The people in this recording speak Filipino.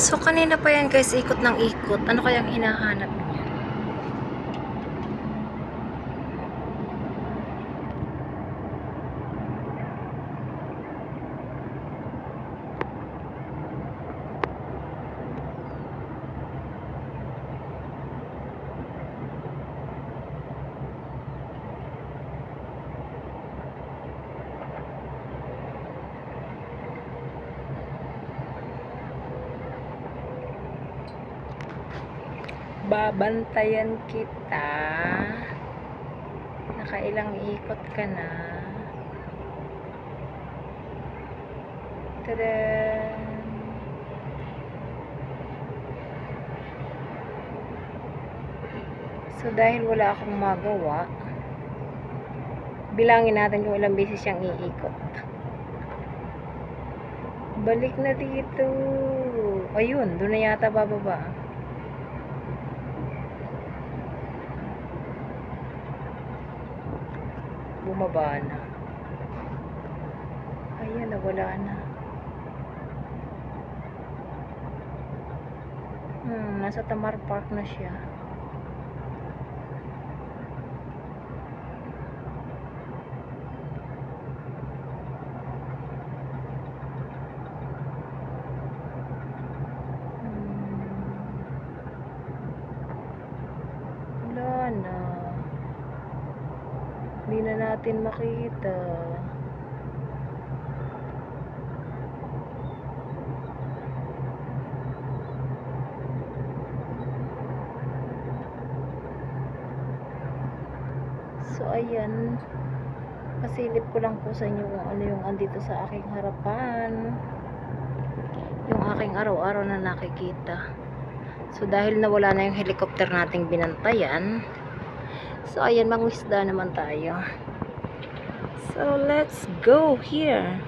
So, kanina pa yan guys, ikot ng ikot. Ano kayang hinahanap niya? Babantayan kita. Nakailang ikot ka na. Tada! So, dahil wala akong magawa, bilangin natin kung ilang beses siyang iikot. Balik na dito. Ayun, doon na yata bababa. Bumaba na. Ayan, nawala na. Nasa Tamar Park na siya. Wala na. Hindi na natin makita. So, ayan. Pasilip ko lang po sa inyo kung ano yung andito sa aking harapan. Yung aking araw-araw na nakikita. So, dahil nawala na yung helicopter nating binantayan, so, ayan, mangisda naman tayo. So, let's go here.